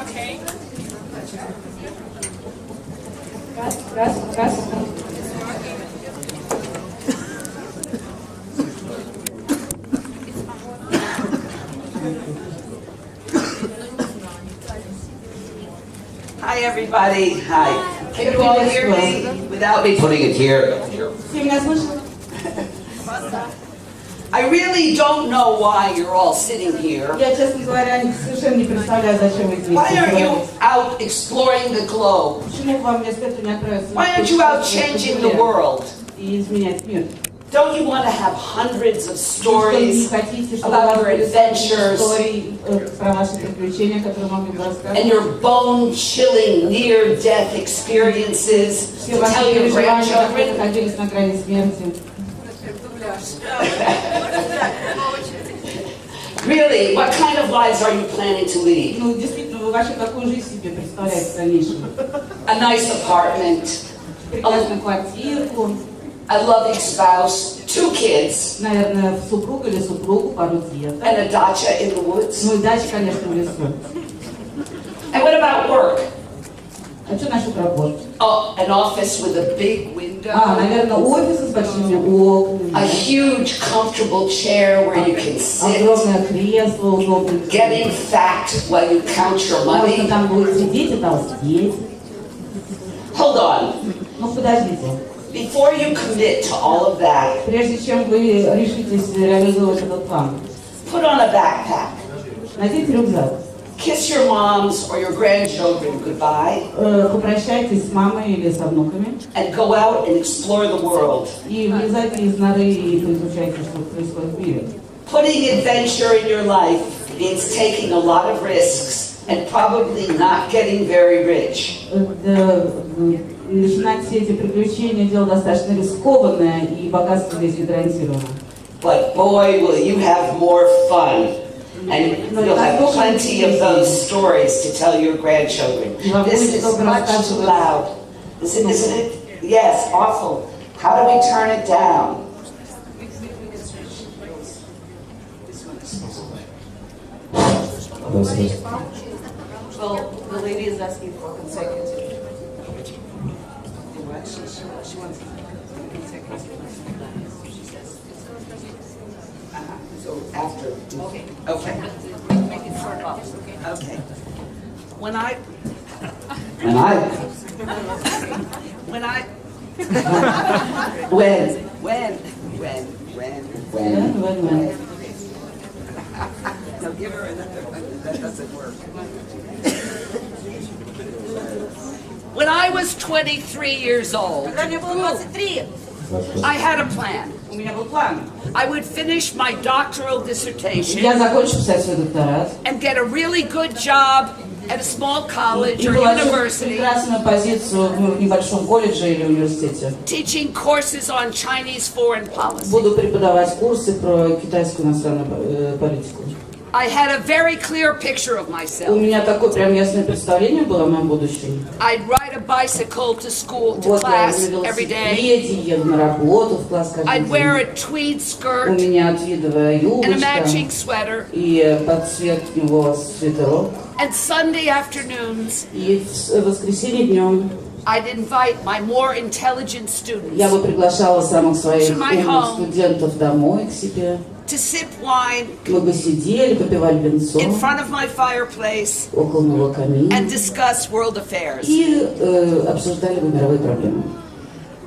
Okay. Раз. Hi, everybody. Hi. Can you all hear me without me putting it here? Все меня слышат? I really don't know why you're all sitting here. Я, честно говоря, совершенно не представляю, зачем вы здесь. Why aren't you out exploring the globe? Почему вам вместо этого не отправиться? Why aren't you out changing the world? И изменять мир? Don't you want to have hundreds of stories Что вы не хотите, чтобы about у your вас были adventures истории про ваши приключения, которые могли бы рассказать? and your bone-chilling near-death experiences Все to ваши tell your переживания, как вы grandchildren? находились на грани смерти. Really, what kind of lives are you planning to lead? Ну, действительно, вы вообще какую жизнь себе представляете в дальнейшем? A nice apartment, Прекрасную квартирку, a loving spouse, 2 kids, наверное, супруга или супругу, пару детей. and a dacha in the woods. Ну и дача, конечно, в лесу. And what about work? А что насчет работы? Oh, an office with a big window, Наверное, офис с большими окнами. a huge comfortable chair where you can sit, Огромное кресло, удобное. getting fat while you count your Можно money. там будет сидеть и толстеть. Hold on. Ну, подождите. Before you commit to all of that, Прежде чем вы решитесь реализовать этот план, put on a backpack. наденьте рюкзак. Kiss your moms or your grandchildren goodbye Попрощайтесь с мамой или со внуками. and go out and explore the world. И вылезайте из норы и поизучайте, что происходит в мире. Putting adventure in your life means taking a lot of risks and probably not getting very rich. Начинать все эти приключения дело достаточно рискованное, и богатство здесь не гарантировано. But boy, will you have more fun. And you'll have plenty of those stories to tell your grandchildren. This is much loud. Isn't it? Yes, awful. How do we turn it down? Well, the lady is asking for consecutive. She wants consecutive. So after. Okay. Make it short off, okay? Okay. When I. When. No, give her another one. That doesn't work. When I was 23 years old, Когда мне было 23, I had a plan. у меня был план. I would finish my doctoral dissertation Я закончу писать свой докторат. and get a really good job at a small college И or получу university, прекрасную позицию в небольшом колледже или университете. teaching courses on Chinese foreign policy. Буду преподавать курсы про китайскую иностранную политику. I had a very clear picture of У myself. меня такое прям ясное представление было о моем будущем. I'd ride a bicycle to school, to Вот я class на every day. велосипеде, еду на работу, в класс каждый I'd wear день. a tweed У skirt меня твидовая and a юбочка matching sweater. и под цвет него свитерок. And Sunday afternoons, И в воскресенье днем I'd invite my more intelligent я students бы приглашала самых своих To my умных home. студентов домой к себе. to sip wine Мы бы сидели, попивали винцо in front of my fireplace около моего камина and discuss world affairs. и обсуждали бы мировые проблемы.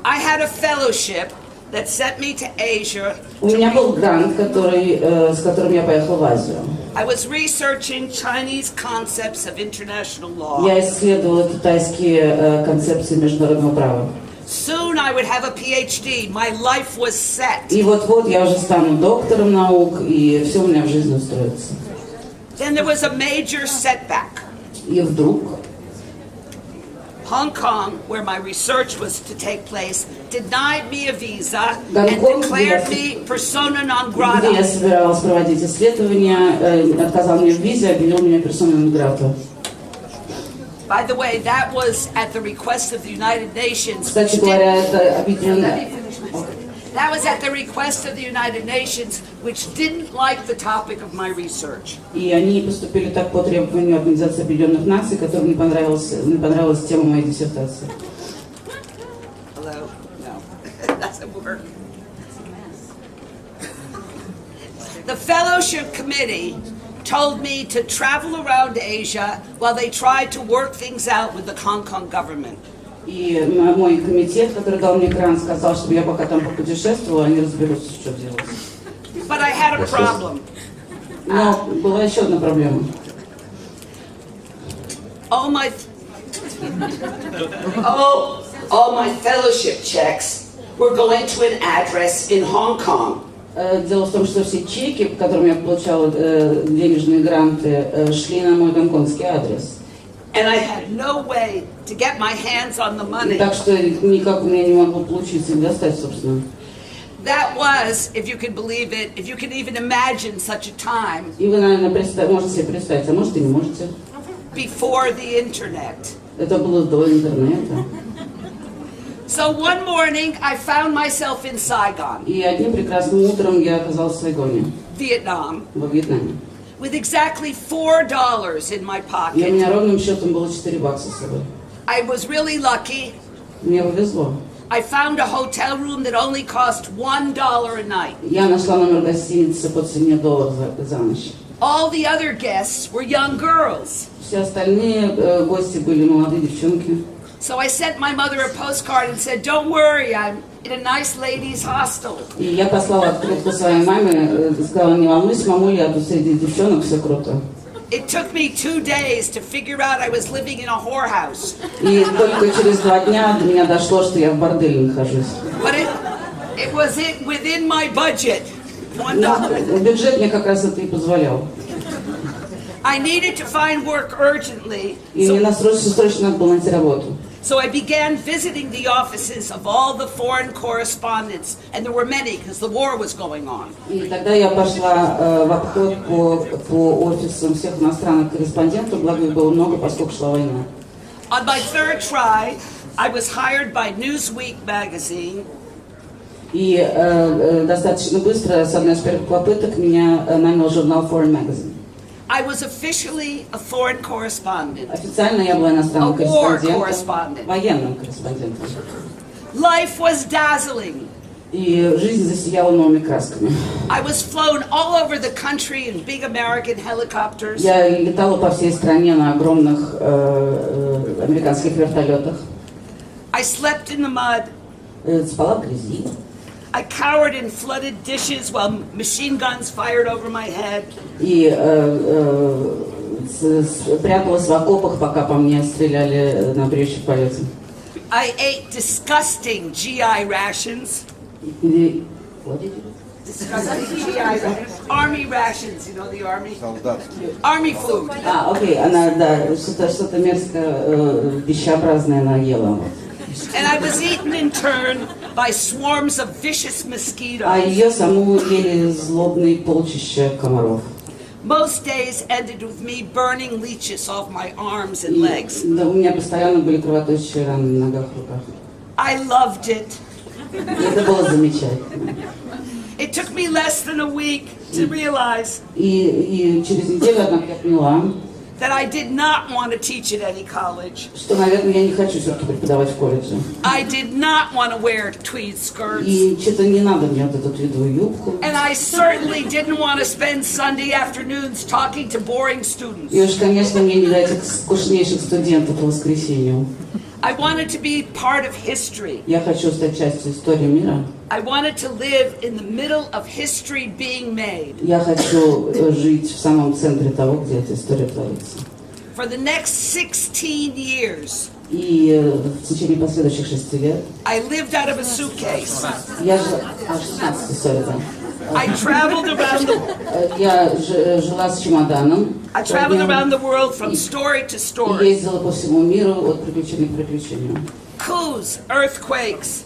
I had a fellowship that sent me to Asia. У меня был грант, с которым я поехала в Азию. I was researching Chinese concepts of international law. Я исследовала китайские концепции международного права. Soon I would have a PhD. My life was set. И вот-вот я уже стану доктором наук, и все у меня в жизни устроится. Then there was a major setback. И вдруг Hong Kong, where my research was to take place, denied me a visa and Гонконг, declared me persona non где я grata. собиралась проводить исследования, отказал мне в визе, объявил меня персоной нон грата. By the way, that was at the request of the United Nations. Кстати говоря, это объединенная... That was at the request of the United Nations, which didn't like the topic of my research. И они поступили так по требованию Организации Объединенных Наций, которым не понравилась тема моей диссертации. Hello? No, that doesn't work. The fellowship committee told me to travel around Asia while they tried to work things out with the Hong Kong government. И мой комитет, который дал мне грант, сказал, чтобы я пока там попутешествовала, они разберутся, что делать. But I had a problem. Но была еще одна проблема. All my fellowship checks were going to an address in Hong Kong. Дело в том, что все чеки, по которым я получала денежные гранты, шли на мой гонконгский адрес. And I had no way to get my hands on the money. Так что никак у меня не могло получиться их достать, собственно. That was, if you can believe it, if you can even imagine such a time. И вы, наверное, можете себе представить, а может и не можете. Before the internet. Это было до интернета. So one morning I found myself in Saigon. И одним прекрасным утром я оказалась в Сайгоне, Vietnam. во Вьетнаме. With exactly $4 in my И у pocket. меня ровным счетом было $4 с собой. I was really lucky. Мне повезло. I found a hotel room that only cost $1 a night. Я нашла номер гостиницы по цене $1 за ночь. All the other guests were young girls. Все остальные гости были молодые девчонки. So I sent my mother a postcard and said, "Don't worry, I'm in a nice ladies' hostel." И я послала открытку своей маме, сказала: не волнуйся, мамуля, тут среди девчонок все круто. It took me 2 days to figure out I was living in a whorehouse. И только через 2 дня до меня дошло, что я в борделе нахожусь. But it was within my budget. Но бюджет мне как раз это и позволял. I needed to find work urgently. И мне срочно надо было найти работу. So I began visiting the offices of all the foreign correspondents, and there were many because the war was going on. И тогда я пошла в обход по офисам всех иностранных корреспондентов, благо их было много, поскольку шла война. On my third try, I was hired by Newsweek magazine. И достаточно быстро, с одной из первых попыток, меня нанял журнал Foreign Magazine. I was officially a foreign correspondent. Официально я была иностранным корреспондентом, correspondent. военным корреспондентом. Life was dazzling. И жизнь засияла новыми красками. I was flown all over the country in big American helicopters. Я летала по всей стране на огромных американских вертолетах. I slept in the mud. Спала в грязи. I cowered in flooded dishes while machine guns fired over my head. И пряталась в окопах, пока по мне стреляли на бреющем полете. I ate disgusting GI rations. Disgusting GI rations. Army rations, you know the army? Army food. Окей, она, да, что-то мерзко пищеобразное она ела. And I was eaten in turn by swarms of vicious mosquitoes. А ее саму ели злобные полчища комаров. Most days ended with me burning leeches off my arms and legs. Да, у меня постоянно были кровоточащие раны на ногах и руках. I loved it. И это было замечательно. It took me less than a week to realize И через неделю, однако, я поняла, that I did not want to teach at any college. что, наверное, я не хочу все-таки преподавать в колледже. I did not want to wear tweed skirts. И что-то не надо мне вот эту твидовую юбку. And I certainly didn't want to spend Sunday afternoons talking to boring students. И уж, конечно, мне не до этих скучнейших студентов по воскресенью. I wanted to be part of history. Я хочу стать частью истории мира. I wanted to live in the middle of history being made. Я хочу жить в самом центре того, где эта история творится. For the next 16 years, И в течение последующих 6 лет I lived out of a suitcase. я жила... 16, sorry, да. I traveled around the Я жила с чемоданом. I traveled around the world from story to И story. ездила по всему миру от приключения к приключению. Coups, earthquakes,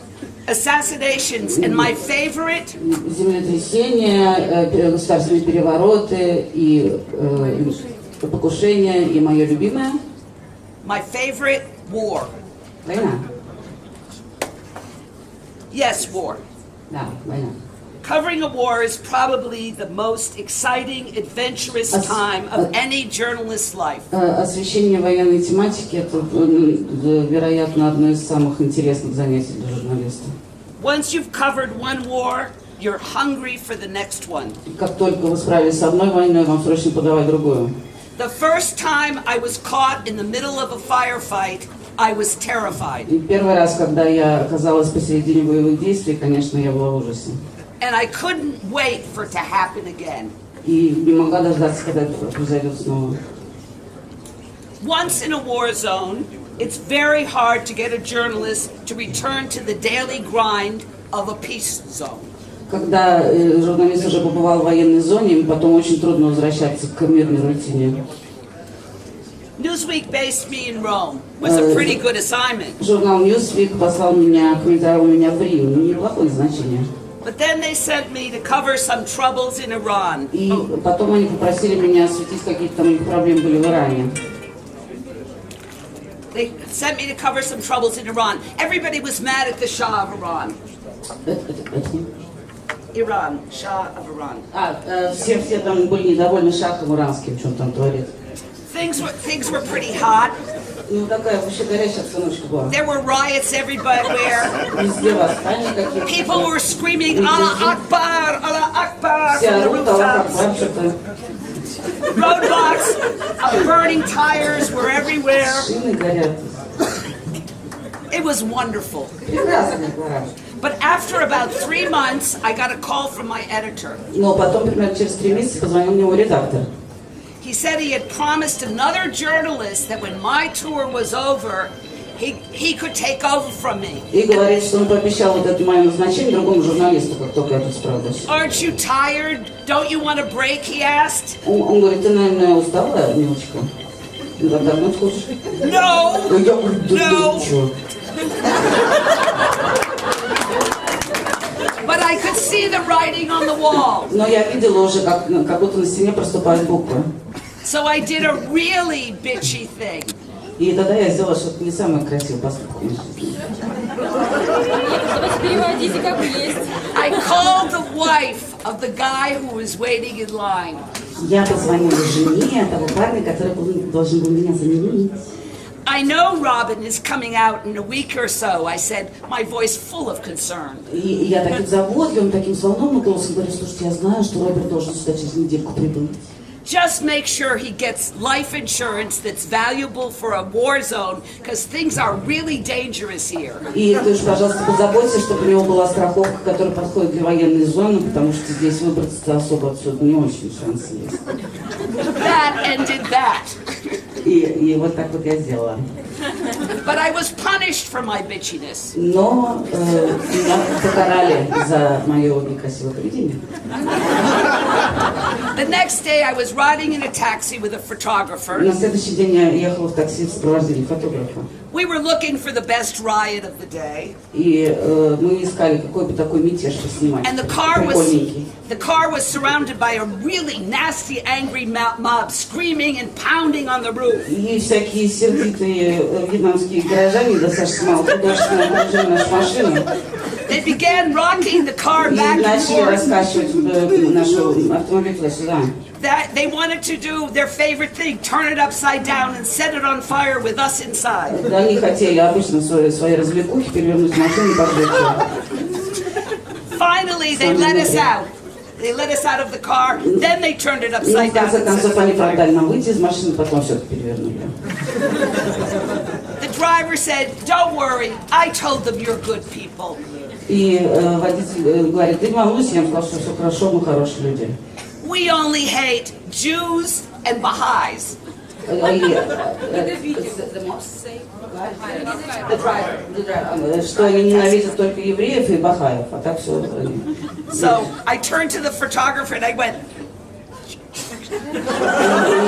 assassinations, and my favorite, Землетрясения, государственные перевороты и покушения, и мое любимое my favorite, war. — война. Yes, war. Да, война. Covering a war is probably the most exciting, adventurous time of any journalist's life. Освещение военной тематики — это, вероятно, одно из самых интересных занятий для журналиста. Once you've covered one war, you're hungry for the next one. Как только вы справились с одной войной, вам срочно подавать другую. The first time I was caught in the middle of a firefight, I was terrified. И первый раз, когда я оказалась посередине боевых действий, конечно, я была в ужасе. And I couldn't wait for it to happen again. И не могла дождаться, когда это произойдет снова. Once in a war zone, it's very hard to get a journalist to return to the daily grind of a peace zone. Когда журналист уже побывал в военной зоне, ему потом очень трудно возвращаться к мирной рутине. Newsweek based me in Rome. Was a pretty good assignment. Журнал Newsweek послал меня, комментировал меня в Рим. Неплохое значение. But then they sent me to cover some troubles in Iran. И потом они попросили меня осветить, какие там проблемы были в Иране. They sent me to cover some troubles in Iran. Everybody was mad at the Shah of Iran. Iran, Shah of Iran. Все там были недовольны шахом иранским, что он там творит. Things were pretty hot. Ну, такая вообще горячая обстановочка была. There were riots everywhere. Везде восстания какие-то. People were screaming, Allah Akbar, Allah Akbar, Все from the орут, Аллах rooftops. Акбар, что-то. Roadblocks, burning tires were everywhere. Шины горят. It was wonderful. Прекрасная гора. But after about 3 months, I got a call from my editor. Но потом, примерно через 3 месяца, позвонил мне его редактор. He said he had promised another journalist that when my tour was over, he could take over from me. И говорит, что он пообещал вот это мое назначение другому журналисту, как только я тут справлюсь. Aren't you tired? Don't you want a break? He asked. Он говорит, ты, наверное, устала, милочка? Ну, так отдохнуть хочешь? No. No. But I could see the writing on the wall. Но я видела уже, как будто на стене проступают буквы. So I did a really bitchy thing. И тогда я сделала что-то не самое красивое поступок в моей жизни. I called the wife of the guy who was waiting in line. Я позвонила жене того парня, который должен был меня заменить. I know Robin is coming out in a week or so, I said, my voice full of concern. И я таким заботливым, таким взволнованным голосом говорю, слушайте, я знаю, что Роберт должен сюда через недельку прибыть. Just make sure he gets life insurance that's valuable for a war zone, because things are really dangerous here. И ты уж, пожалуйста, позаботься, чтобы у него была страховка, которая подходит для военной зоны, потому что здесь выбраться особо отсюда не очень шансы есть. That ended that. И вот так вот я сделала. But I was punished for my bitchiness. Но меня покарали за мое некрасивое поведение. The next day I was riding in a taxi with a photographer. На следующий день я ехала в такси в сопровождении фотографа. We were looking for the best riot of the day. И мы искали какой бы такой мятеж поснимать. And the car was surrounded by a really nasty, angry mob, screaming and pounding on the roof. И всякие сердитые вьетнамские горожане достаточно мало художественно окружили нашу машину. They began rocking the car back И and начали forth. раскачивать нашу автомобиль туда-сюда. They wanted to do their favorite thing, turn it upside down and set it on fire with us inside. Они хотели обычно свои развлекухи перевернуть машину и поджечь ее. Finally, they let us out. They let us out of the car, then they turned it upside В down. конце концов, они помогали нам выйти из машины, потом все-таки перевернули. The driver said, "Don't worry, I told them you're good people." И водитель говорит, ты не волнуйся, я им сказал, что все хорошо, мы хорошие люди. We only hate Jews and Baha'is. Что они ненавидят только евреев и бахаев, а так все. So I turned to the photographer and I went,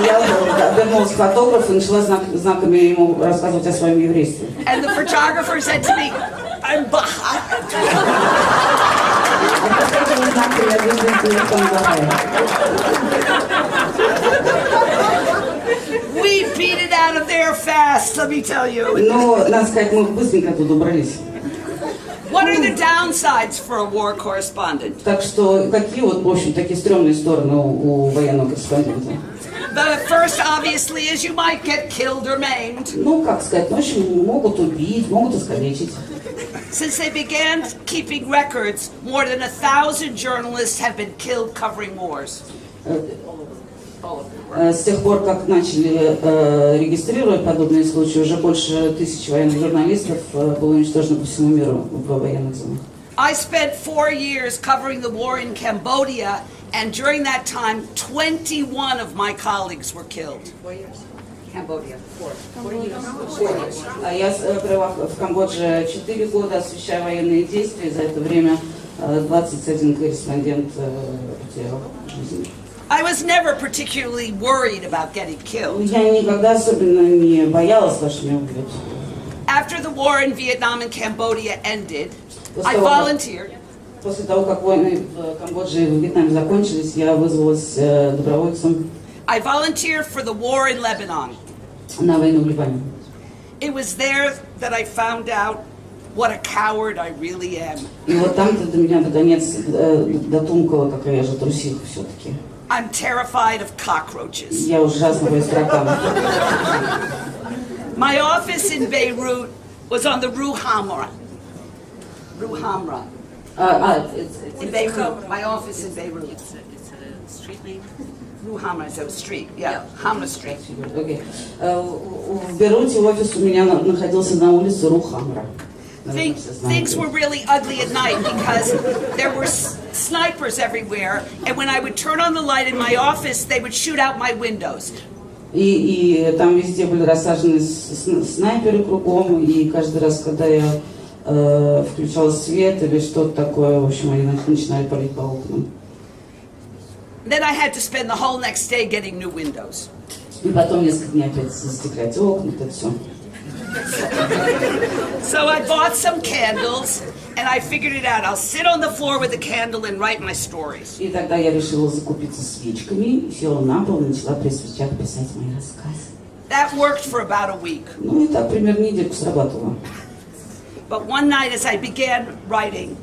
Я вернулась к фотографу и начала знаками ему рассказывать о своем еврействе. and the photographer said to me, "I'm Baha'i." We beat it out of there fast, let me tell you. Но, надо сказать, мы быстренько оттуда убрались. One are the downsides for a war correspondent? Так что какие вот, в общем, такие стрёмные стороны у военного корреспондента? The first, obviously, is you might get killed or maimed. Ну, как сказать, ну, в общем, могут убить, могут искалечить. Since they began keeping records, more than 1,000 journalists have been killed covering wars. С тех пор, как начали регистрировать подобные случаи, уже больше 1000 военных журналистов было уничтожено по всему миру в военных зонах. I spent 4 years covering the war in Cambodia, and during that time, 21 of my colleagues were killed. 4 years. Cambodia. 4 years. Я провела в Камбодже 4 года, освещая военные действия. За это время 21 корреспондент потерял жизнь. I was never particularly worried about getting killed. Я никогда особенно не боялась, что меня убьют. After the war in Vietnam and Cambodia ended, I volunteered. После того, как войны в Камбодже и в Вьетнаме закончились, я вызвалась добровольцем. I volunteered for the war in Lebanon. На войну в Ливане. It was there that I found out what a coward I really am. И вот там-то до меня наконец дотумкало, какая я же трусиха все-таки. I'm terrified of cockroaches. Я ужасно боюсь тараканов. My office in Beirut was on the Rue Hamra. In Beirut. My office in Beirut. It's a street name. Rue Hamra is a street. Yeah, Hamra Street. Okay. В Бейруте офис у меня находился на улице Рухамра. Things were really ugly at night because there were snipers everywhere, and when I would turn on the light in my office, they would shoot out my windows. И там везде были рассажены снайперы кругом, и каждый раз, когда я включала свет или что-то такое, в общем, они начинали палить по окнам. Then I had to spend the whole next day getting new windows. И потом несколько дней опять застеклять окна, это все. So I bought some candles, and I figured it out. I'll sit on the floor with a candle and write my stories. И тогда я решила закупиться свечками, села на пол и начала при свечах писать мои рассказы. That worked for about a week. Ну и так примерно недельку срабатывало. But one night as I began writing,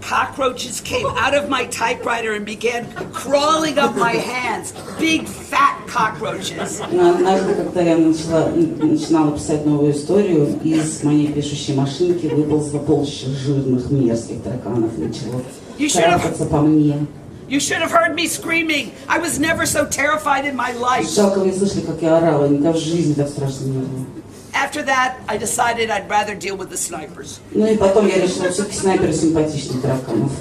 cockroaches came out of my typewriter and began crawling up my hands. Big, fat cockroaches. Однажды, когда я начинала писать новую историю, из моей пишущей машинки выползло полчища жирных, мерзких тараканов и начало царапаться по мне. You should have heard me screaming. I was never so terrified in my life. Жалко, вы слышали, как я орала. Никогда в жизни так страшно не было. After that, I decided I'd rather deal with the snipers. Ну и потом я решила, все-таки снайперы симпатичнее тараканов.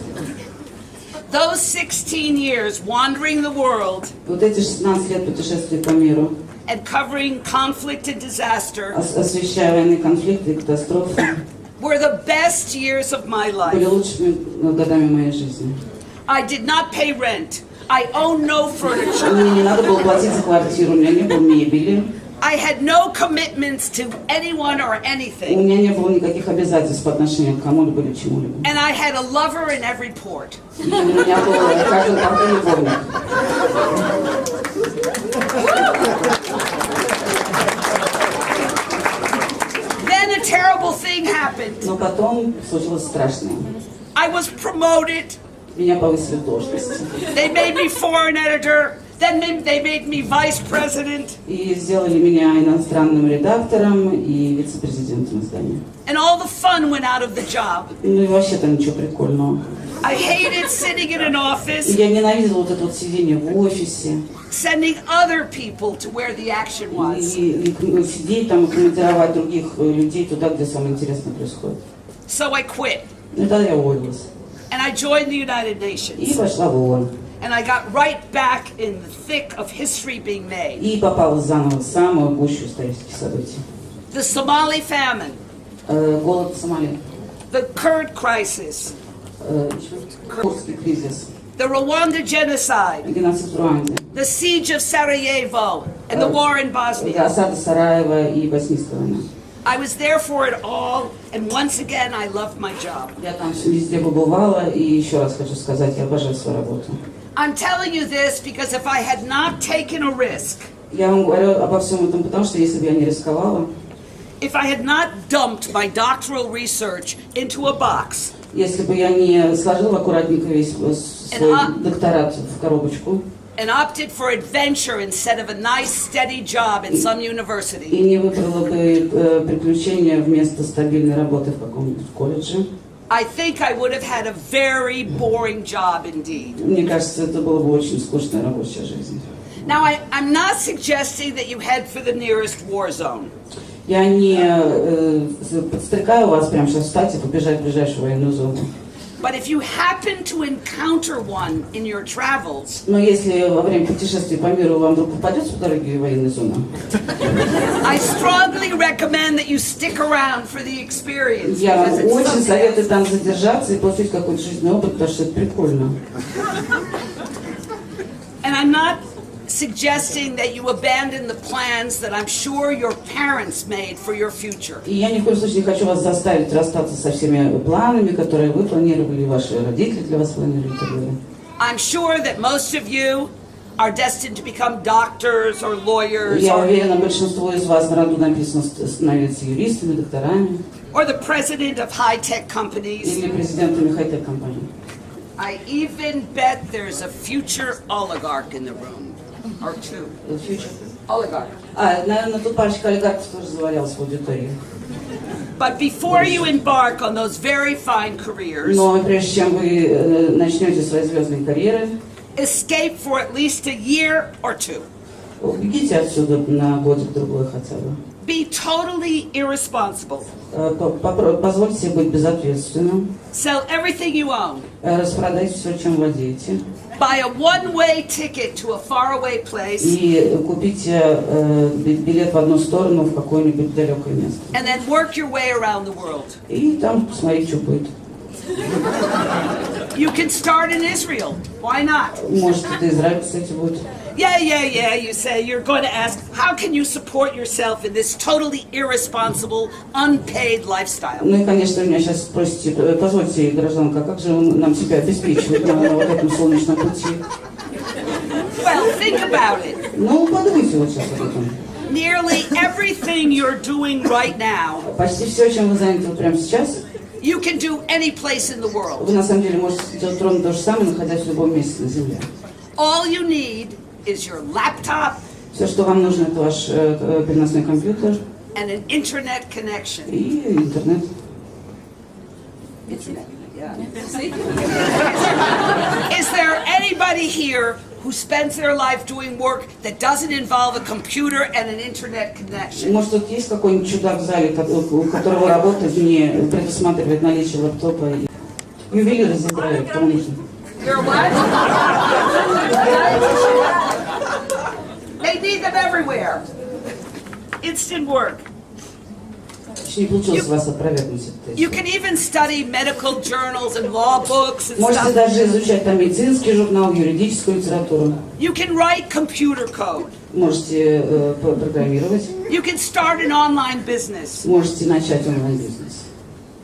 Those 16 years wandering the world. Вот эти 16 лет путешествия по миру. And covering conflict and disaster. Освещая военные конфликты и катастрофы. Were the best years of my life. Были лучшими годами моей жизни. I did not pay rent. I owned no furniture. Мне не надо было платить за квартиру, у меня не было мебели. I had no commitments to anyone or anything. У меня не было никаких обязательств по отношению к кому-либо или чему-либо. And I had a lover in every port. У меня был каждый порт любовник. Then a terrible thing happened. Но потом случилось страшное. I was promoted. Меня повысили в должности. They made me foreign editor. Then they made me vice president. И сделали меня иностранным редактором и вице-президентом издания. And all the fun went out of the job. Ну и вообще там ничего прикольного. I hated sitting in an office. Я ненавидела вот это вот сидение в офисе. Sending other people to where the action was. И сидеть там и комментировать других людей туда, где самое интересное происходит. So I quit. И тогда я уволилась. And I joined the United Nations. И пошла в ООН. And I got right back in the thick of history being made. И попала заново в самую гущу исторических событий. The Somali famine. Голод в Сомали. The Kurd crisis. Курдский кризис. The Rwanda genocide. Геноцид в Руанде. The siege of Sarajevo and the war in Bosnia. Осада Сараева и Боснийская война. I was there for it all, and once again I loved my job. Я там везде побывала, и еще раз хочу сказать, я обожаю свою работу. I'm telling you this because if I had not taken a risk, Я вам говорю обо всем этом, потому что если бы я не рисковала, if I had not dumped my doctoral research into a box, если бы я не сложил аккуратненько весь свой докторат в коробочку and opted for adventure instead of a nice steady job at some и university, не выбрала бы приключения вместо стабильной работы в каком-нибудь колледже, I think I would have had a very boring job indeed. мне кажется, это была бы очень скучная рабочая жизнь. Now, I'm not suggesting that you head for the nearest war zone. Я не подстрекаю вас прямо сейчас встать и побежать в ближайшую военную зону. But if you happen to encounter one in your travels, Но если во время путешествий по миру вам вдруг попадется по дороге военная зона, I strongly recommend that you stick around for the experience. я вам Because it's очень something советую else. там задержаться и получить какой-то жизненный опыт, потому что это прикольно. And I'm not suggesting that you abandon the plans that I'm sure your parents made for your future. И я ни в коем случае не хочу вас заставить расстаться со всеми планами, которые вы планировали, ваши родители для вас планировали и так далее. I'm sure that most of you are destined to become doctors or lawyers Я уверена, большинство из вас на роду написано становиться юристами, докторами or the president of high-tech companies. или президентами хай-тек компаний. I even bet there's a future oligarch in the room. Or two. Oligarch. Наверное, тут парочка олигархов тоже завалялась в аудитории. But before you embark on those very fine careers, Но прежде чем вы начнете свои звездные карьеры, escape for at least a year or two. убегите отсюда на годик-другой хотя бы. Be totally irresponsible. Позвольте себе быть безответственным. Sell everything you own. Распродайте все, чем владеете. Buy a one-way ticket to a faraway place. И купите билет в одну сторону в какое-нибудь далекое место. And then work your way around the world. И там посмотреть, что будет. You can start in Israel. Why not? Может, это Израиль, кстати, будет. Yeah, you say. You're going to ask, how can you support yourself in this totally irresponsible, unpaid lifestyle? Ну и, конечно, меня сейчас спросите, позвольте, гражданка, как же нам себя обеспечивать на вот этом солнечном пути? Well, think about it. Ну, подумайте вот сейчас об этом. Nearly everything you're doing right now, Почти все, чем вы заняты вот прямо сейчас, you can do any place in the world. вы на самом деле можете делать ровно то же самое, находясь в любом месте на Земле. All you need is your laptop Все, что вам нужно, это ваш переносной компьютер and an internet connection. и интернет. Is there anybody here who spends their life doing work that doesn't involve a computer and an internet connection? Может, тут есть какой-нибудь чудак в зале, у которого работа не предусматривает наличие лаптопа и ювелир из Израиля, кому нужно? You're what? They need them everywhere. Instant work. Еще не получилось вас опровергнуть этот You тезис. can even study medical journals and law books and Можете stuff. даже изучать там медицинский журнал, юридическую литературу. You can write computer code. Можете программировать. You can start an online business. Можете начать онлайн-бизнес.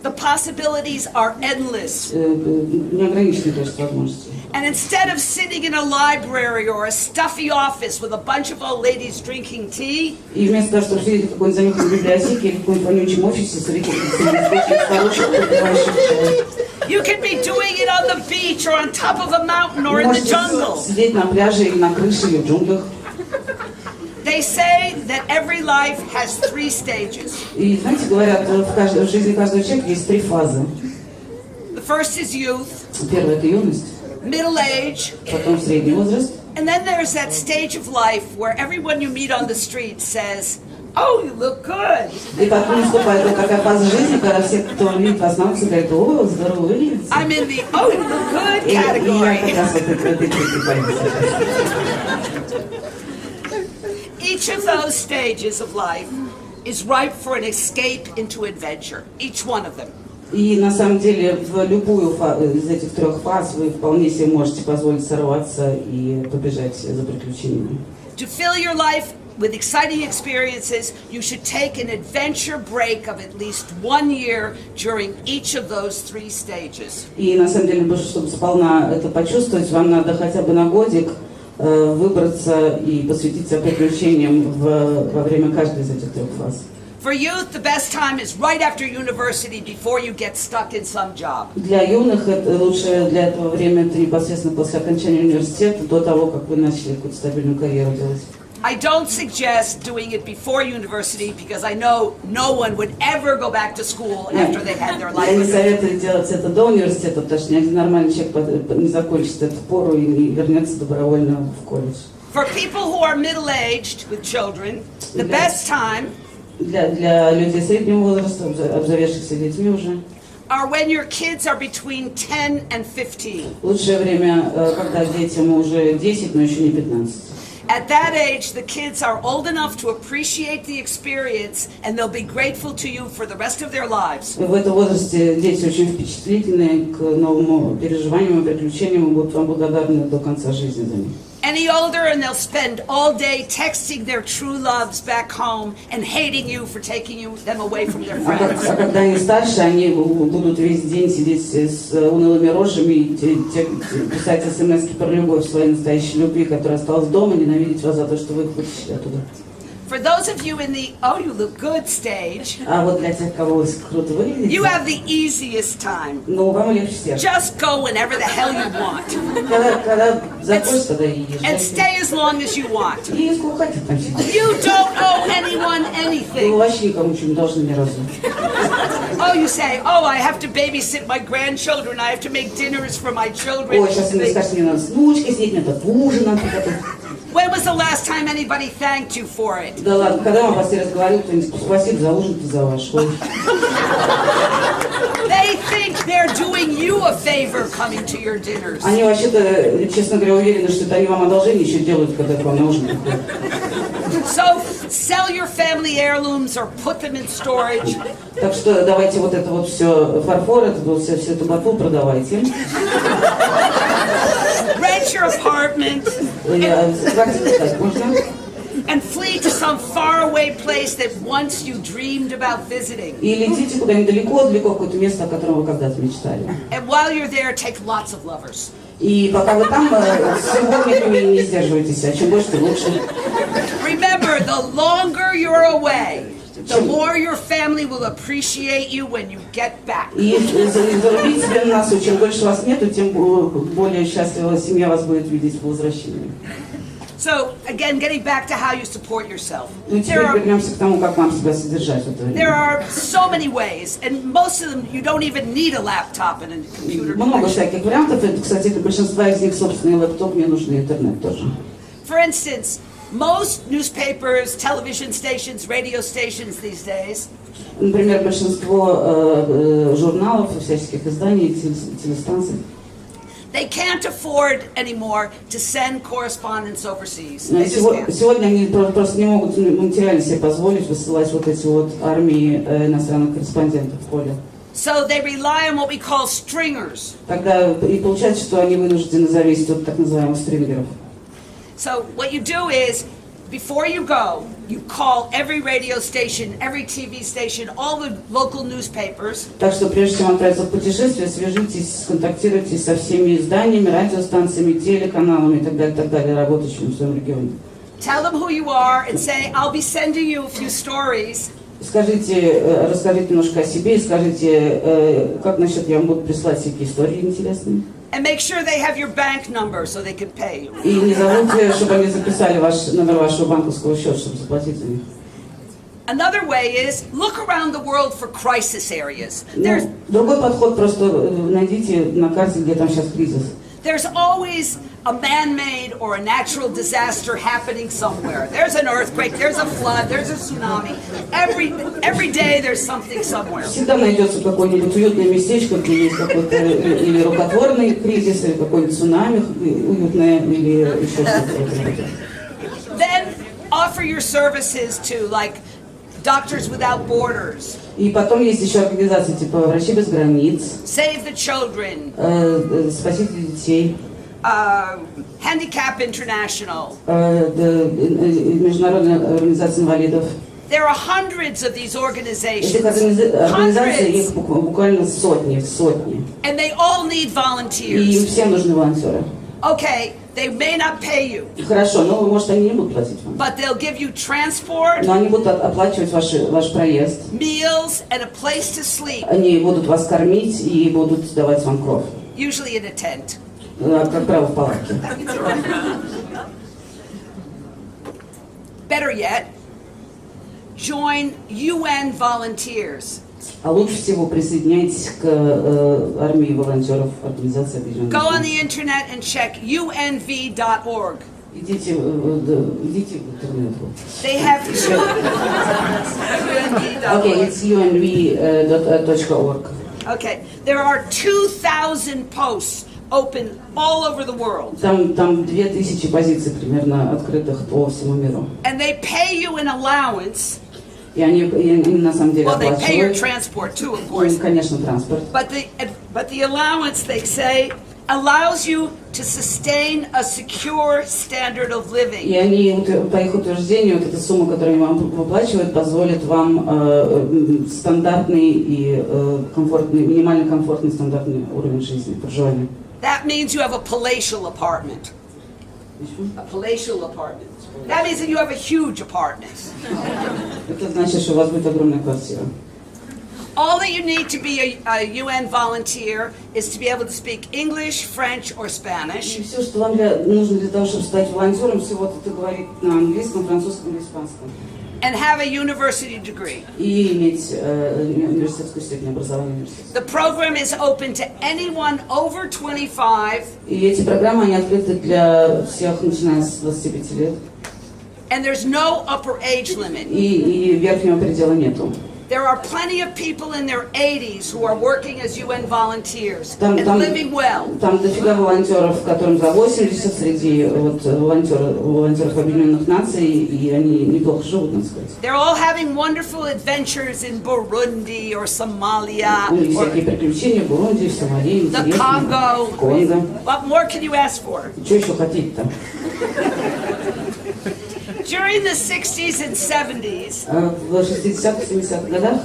The possibilities are endless. Неограниченное количество возможностей. And instead of sitting in a library or a stuffy office with a bunch of old ladies drinking tea, И вместо того, чтобы сидеть в какой-нибудь занюханной библиотеке или в каком-нибудь вонючем офисе, среди старушек, попивающих чай. you can be doing it on the beach or on top of a mountain or in the Можете jungle. сидеть на пляже или на крыше или в джунглях. They say that every life has 3 stages. И знаете, говорят, в жизни каждого человека есть 3 фазы. The first is youth, Первая – это юность, middle age, потом средний возраст, and then there's that stage of life where everyone you meet on the street says, "Oh, you look good." и потом наступает вот такая фаза жизни, когда все, кто видит вас на улице, говорят: о, здорово выглядите. I'm in the "Oh, you look good" И я как category. раз вот этой позиции. Each of those stages of life is ripe for an escape into adventure. Each one of them. И на самом деле в любую из этих 3 фаз вы вполне себе можете позволить сорваться и побежать за приключениями. To fill your life with exciting experiences, you should take an adventure break of at least 1 year during each of those 3 stages. И на самом деле, чтобы сполна это почувствовать, вам надо хотя бы на годик выбраться и посвятить себя приключениям во время каждой из этих 3 фаз. For youth, the best time is right after university, before you get stuck in some job. Для юных это лучшее для этого время это непосредственно после окончания университета, до того, как вы начали какую-то стабильную карьеру делать. I don't suggest doing it before university because I know no one would ever go back to school after they had their life. Я не советую делать это до университета, потому что ни один нормальный человек не закончит эту пору и не вернется добровольно в колледж. For people who are middle-aged with children, the best time для людей среднего возраста, обзаведшихся детьми уже, are when your kids are between 10 and 15. Лучшее время, когда детям уже 10, но еще не 15. At that age, the kids are old enough to appreciate the experience, and they'll be grateful to you for the rest of their lives. В этом возрасте дети очень впечатлительные к новому переживаниям и приключениям и будут вам благодарны до конца жизни за них. Any older, and they'll spend all day texting their true loves back home and hating you for taking them away from their friends. А когда они старше, они будут весь день сидеть с унылыми рожами и писать смс-ки про любовь своей настоящей любви, которая осталась дома, ненавидеть вас за то, что вы их вытащили оттуда. For those of you in the "oh, you look good" stage, А вот для тех, кого вы круто выглядите, you have the easiest time. Ну, вам легче всех. Just go whenever the hell you want. Когда захочешь, тогда и ешь. And stay as long as you want. И сколько хотите там сидеть. You don't owe anyone Вы anything. вообще никому ничего не должны ни разу. Oh, you say, oh, I have to babysit my grandchildren. I have to make dinners for my children. Ой, сейчас мне скажут, мне надо с внучкой сидеть, мне тут ужин надо приготовить. When was the last time anybody thanked you for it? Да ладно, когда вам последний раз говорил, кто-нибудь спасибо за ужин и за ваш. They think they're doing you a favor coming to your dinners. Они вообще-то, честно говоря, уверены, что это они вам одолжение еще делают, когда к вам на ужин приходят. So sell your family heirlooms or put them in storage. Так что давайте вот это вот все фарфор, это вот всю эту ботву продавайте. Rent your apartment. And flee to some faraway place that once you dreamed about visiting. И летите куда-нибудь далеко-далеко, в какое-то место, о котором вы когда-то мечтали. And while you're there, take lots of lovers. И пока вы там, с любовниками не сдерживайтесь, а чем больше, тем лучше. Remember, the longer you're away, the more your family will appreciate you when you get back. И зарубить себе на носу, чем больше вас нету, тем более счастливая семья вас будет видеть по возвращению. So, again, getting back to how you support yourself. Ну, теперь вернемся к тому, как вам себя содержать в это время. There are so many ways, and most of them you don't even need a laptop and a computer. Много всяких вариантов. Кстати, большинство из них собственный лэптоп, мне нужен интернет тоже. For instance, most newspapers, television stations, radio stations these days. Например, большинство журналов, всяческих изданий, телестанций. They can't afford anymore to send correspondence overseas. Сегодня они просто не могут материально себе позволить высылать вот эти вот армии иностранных корреспондентов в поле. So they rely on what we call stringers. Тогда и получается, что они вынуждены зависеть от так называемых стрингеров. So what you do is, before you go, you call every radio station, every TV station, all the local newspapers. Так что прежде чем отправиться в путешествие, свяжитесь, контактируйтесь со всеми изданиями, радиостанциями, телеканалами и так далее, работающими в своем регионе. Tell them who you are and say, I'll be sending you a few stories. Скажите, расскажите немножко о себе и скажите, как насчет я вам буду прислать всякие истории интересные. And make sure they have your bank number so they can pay you. И не забудьте, чтобы они записали номер вашего банковского счета, чтобы заплатить за них. Another way is look around the world for crisis areas. Другой подход просто найдите на карте, где там сейчас кризис. There's always a man-made or a natural disaster happening somewhere. There's an earthquake, there's a flood, there's a tsunami. Every day there's something somewhere. Всегда найдется какое-нибудь уютное местечко, где есть какой-то или рукотворный кризис, или какой-нибудь цунами уютное, или еще что-то. Then offer your services to like Doctors Without Borders. И потом есть еще организации типа «Врачи без границ», Save the Children, «Спасите детей», Handicap International. Международная организация инвалидов. There are hundreds of these organizations. Этих организаций их буквально сотни. And they all need И им volunteers. всем нужны волонтеры. Okay, they may not pay you, Хорошо, но, может, они не будут платить вам. but they'll give you transport, Но они будут оплачивать ваш проезд. meals, and a place to sleep, Они будут вас кормить и будут давать вам кровь. usually in a tent. Как правило, в палатке. Better yet, join UN volunteers. А лучше всего присоединяйтесь к армии волонтеров Организации Объединенных Go on Наций. the internet and check unv.org. Идите в интернет. They have two. Okay, unv.org. it's unv.org. Okay, there are 2,000 posts open all over the world, Там 2000 позиций примерно открытых по всему миру. and they pay you an allowance. И они на самом деле Well, they pay your оплачивают, transport too, of ну, course. конечно, транспорт. But the allowance, they say, allows you to sustain a secure standard of И living. они, по их утверждению, вот эта сумма, которую они вам выплачивают, позволит вам стандартный и комфортный, минимально комфортный стандартный уровень жизни, проживания. That means you have a palatial apartment. A palatial apartment. That means that you have a huge apartment. Это значит, что у вас будет огромная квартира. All that you need to be a UN volunteer is to be able to speak English, French, or И Spanish, все, что вам нужно для того, чтобы стать волонтером, всего это говорить на английском, французском или испанском. and have a university degree. И иметь университетскую степень образования университета. The program is open to anyone over 25, И эти программы, они открыты для всех, начиная с 25 лет. and there's no upper age limit. И верхнего предела нету. There are plenty of people in their 80s who are working as UN volunteers Там and living well. дофига волонтеров, которым за 80 среди волонтеров Объединенных Наций, и они неплохо живут, надо сказать. They're all having wonderful adventures in Burundi or Somalia У них or всякие приключения в Бурунди, в Сомали, the интересно. Congo. В Конго. What more can you ask for? Что еще хотите-то? During the 60s and 70s, В 60-х, 70-х годах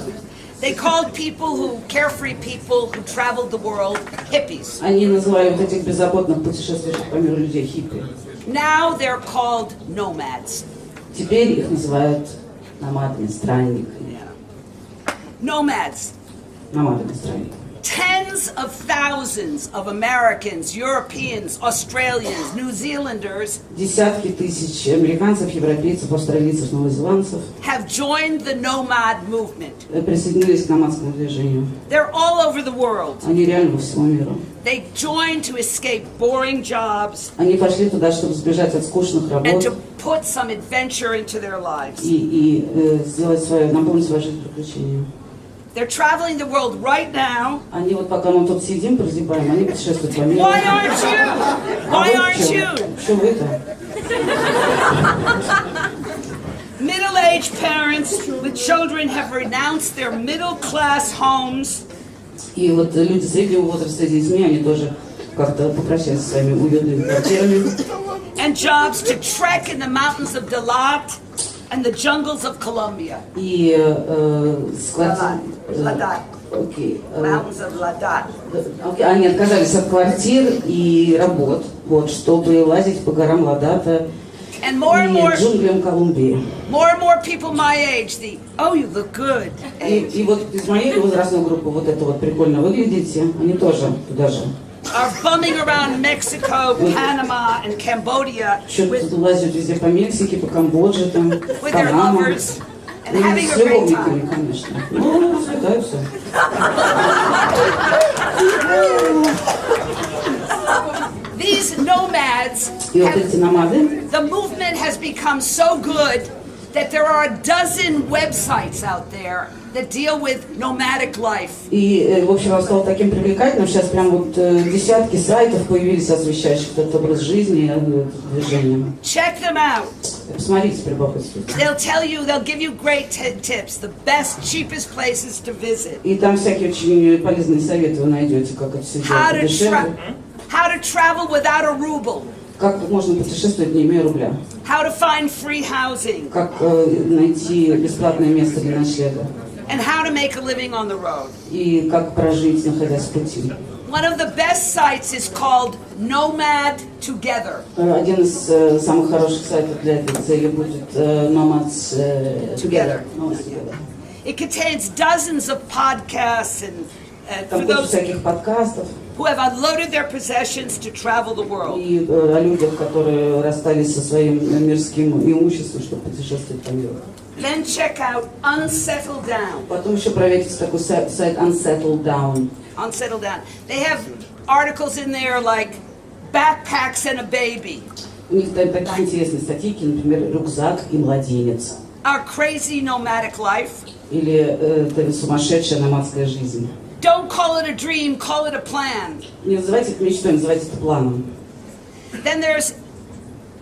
they called people who, carefree people who traveled the world, hippies. они называли вот этих беззаботных путешествующих по миру людей хиппи. Now they're called nomads. Теперь их называют номадами, странниками. Nomads. Номадами, странниками. Tens of thousands of Americans, Europeans, Australians, New Zealanders Десятки тысяч американцев, европейцев, австралийцев, новозеландцев have joined the nomad movement. присоединились к номадскому движению. They're all over the world. Они реально по всему миру. They joined to escape boring jobs Они пошли туда, чтобы сбежать от скучных and работ to put some adventure into their lives. и сделать наполнить свою жизнь приключениями. They're traveling the world right now. Они вот пока мы тут сидим, прозябаем, они путешествуют по миру. Why aren't you? Why aren't you? Что вы-то? Middle-aged parents with children have renounced their middle-class homes И вот люди среднего возраста с детьми, они тоже как-то попрощались со своими уютными квартирами. and jobs to trek in the mountains of Dalat and the jungles of Colombia. И склад... Ladakh. Окей. Mountains of Ladakh. Они отказались от квартир и работ, вот, чтобы лазить по горам Ладата And more and more, и джунглям Колумбии. more and more people my age, oh, you look good age, И вот из моей возрастной группы вот это вот прикольно выглядите, они тоже туда же. are bumming around Mexico, Panama, and Cambodia Что-то лазят везде по Мексике, по Камбодже, там, with their Панама. lovers and Ну, having с a great любовниками, time. конечно. Ну, развлекаются. These nomads, И вот эти номады, the movement has become so good that there are a dozen websites out there that deal with nomadic life. и, в общем, он стал таким привлекательным. Сейчас прям вот десятки сайтов появились, освещающих этот образ жизни и движение. Check them out. Посмотрите, прибавьтесь. They'll give you great tips, the best, cheapest places to visit. И там всякие очень полезные советы вы найдете, как это все делать дешевле. How to travel without a ruble. Как можно путешествовать, не имея рубля. How to find free housing. Как найти бесплатное место для ночлега. And how to make a living on the road. И как прожить, находясь в пути. One of the best sites is called Nomad Together. Один из самых хороших сайтов для этой цели будет Nomads Together. It contains dozens of podcasts and Там for куча those всяких подкастов who have unloaded their possessions to travel the world. и о людях, которые расстались со своим мирским имуществом, чтобы путешествовать по миру. Then check out Unsettled Down. Потом еще проверьте такой сайт Unsettled Down. Unsettled Down. They have articles in there like backpacks and a baby. У них такие интересные статьи, например, рюкзак и младенец. Our crazy nomadic life. Или сумасшедшая номадская жизнь. Don't call it a dream, call it a plan. Не называйте это мечтой, называйте это планом. Then there's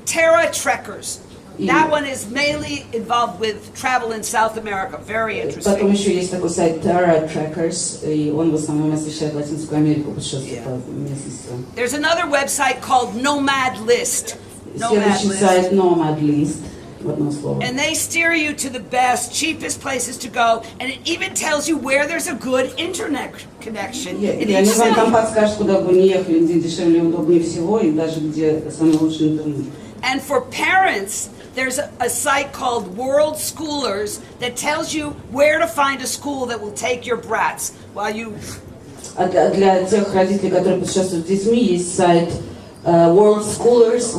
Terra Trekkers. That one is mainly involved with travel in South America. Very Потом interesting. еще есть такой сайт Terra Trackers, и он в основном освещает Латинскую Америку, путешествия по местности. There's another website called Nomad List. Nomad Следующий List. сайт Nomad List, в одно слово. And they steer you to the best, cheapest places to go, and it even tells you where there's a good internet connection in И each они вам там city. подскажут, куда бы не ехали, где дешевле и удобнее всего, и даже где самый лучший интернет. And for parents, there's a site called World Schoolers that tells you where to find a school that will take your brats while you... А для тех родителей, которые путешествуют с детьми, есть сайт World Schoolers